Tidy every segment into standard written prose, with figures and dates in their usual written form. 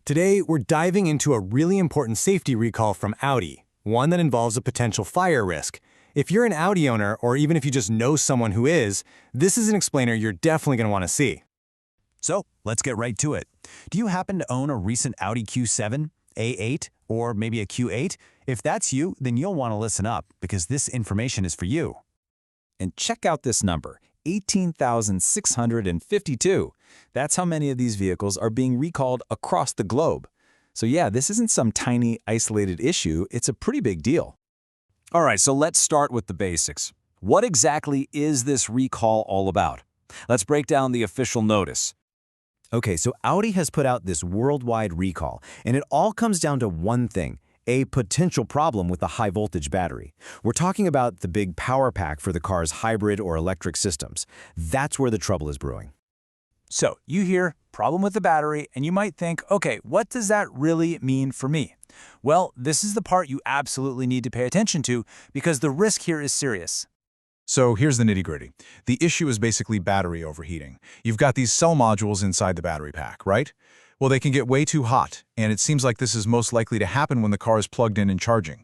Today, we're diving into a really important safety recall from Audi, one that involves a potential fire risk. If you're an Audi owner, or even if you just know someone who is, this is an explainer you're definitely going to want to see. So, let's get right to it. Do you happen to own a recent Audi Q7, A8, or maybe a Q8? If that's you, then you'll want to listen up, because this information is for you. And check out this number, 18,652. That's how many of these vehicles are being recalled across the globe. So yeah, this isn't some tiny, isolated issue, it's a pretty big deal. All right, so let's start with the basics. What exactly is this recall all about? Let's break down the official notice. Okay, so Audi has put out this worldwide recall, and it all comes down to one thing: a potential problem with the high-voltage battery. We're talking about the big power pack for the car's hybrid or electric systems. That's where the trouble is brewing. So you hear problem with the battery, and you might think, okay, what does that really mean for me? Well, this is the part you absolutely need to pay attention to because the risk here is serious. So here's the nitty-gritty. The issue is basically battery overheating. You've got these cell modules inside the battery pack, right? Well, they can get way too hot, and it seems like this is most likely to happen when the car is plugged in and charging.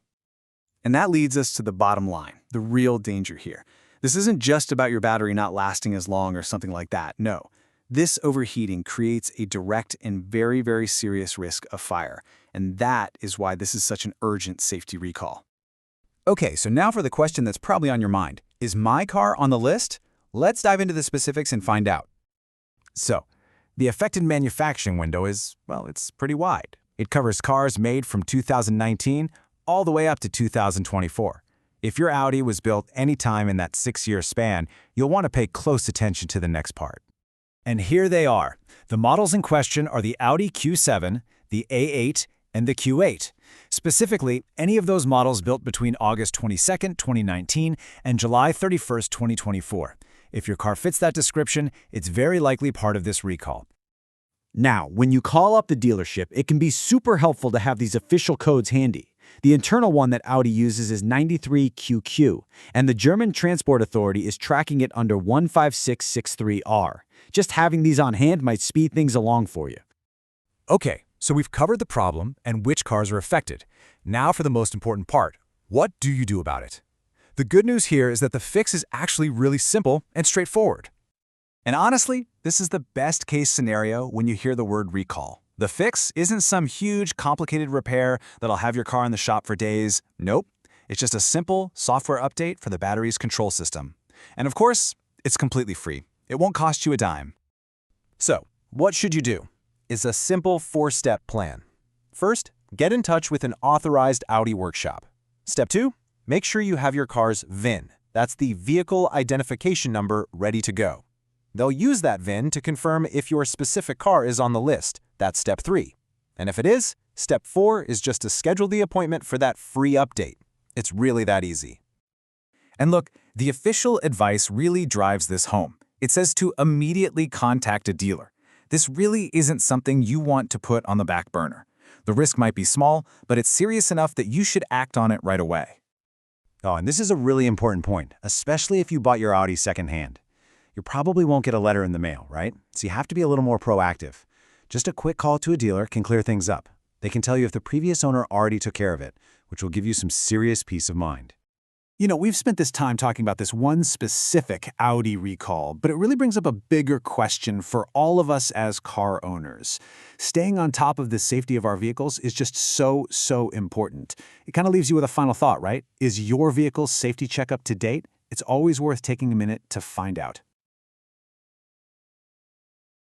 And that leads us to the bottom line, the real danger here. This isn't just about your battery not lasting as long or something like that. No. This overheating creates a direct and very, very serious risk of fire. And that is why this is such an urgent safety recall. Okay, so now for the question that's probably on your mind. Is my car on the list? Let's dive into the specifics and find out. So, the affected manufacturing window is, well, it's pretty wide. It covers cars made from 2019 all the way up to 2024. If your Audi was built any time in that 6-year span, you'll want to pay close attention to the next part. And here they are. The models in question are the Audi Q7, the A8, and the Q8. Specifically, any of those models built between August 22, 2019 and July 31, 2024. If your car fits that description, it's very likely part of this recall. Now, when you call up the dealership, it can be super helpful to have these official codes handy. The internal one that Audi uses is 93QQ, and the German Transport Authority is tracking it under 15663R. Just having these on hand might speed things along for you. Okay, so we've covered the problem and which cars are affected. Now for the most important part. What do you do about it? The good news here is that the fix is actually really simple and straightforward. And honestly, this is the best case scenario when you hear the word recall. The fix isn't some huge, complicated repair that'll have your car in the shop for days. Nope. It's just a simple software update for the battery's control system. And of course, it's completely free. It won't cost you a dime. So, what should you do? It's a simple 4-step plan. First, get in touch with an authorized Audi workshop. Step 2, make sure you have your car's VIN. That's the vehicle identification number ready to go. They'll use that VIN to confirm if your specific car is on the list. That's step 3. And if it is, step 4 is just to schedule the appointment for that free update. It's really that easy. And look, the official advice really drives this home. It says to immediately contact a dealer. This really isn't something you want to put on the back burner. The risk might be small, but it's serious enough that you should act on it right away. Oh, and this is a really important point, especially if you bought your Audi secondhand. You probably won't get a letter in the mail, right? So you have to be a little more proactive. Just a quick call to a dealer can clear things up. They can tell you if the previous owner already took care of it, which will give you some serious peace of mind. You know, we've spent this time talking about this one specific Audi recall, but it really brings up a bigger question for all of us as car owners. Staying on top of the safety of our vehicles is just so important. It kind of leaves you with a final thought, right? Is your vehicle's safety checkup to date? It's always worth taking a minute to find out.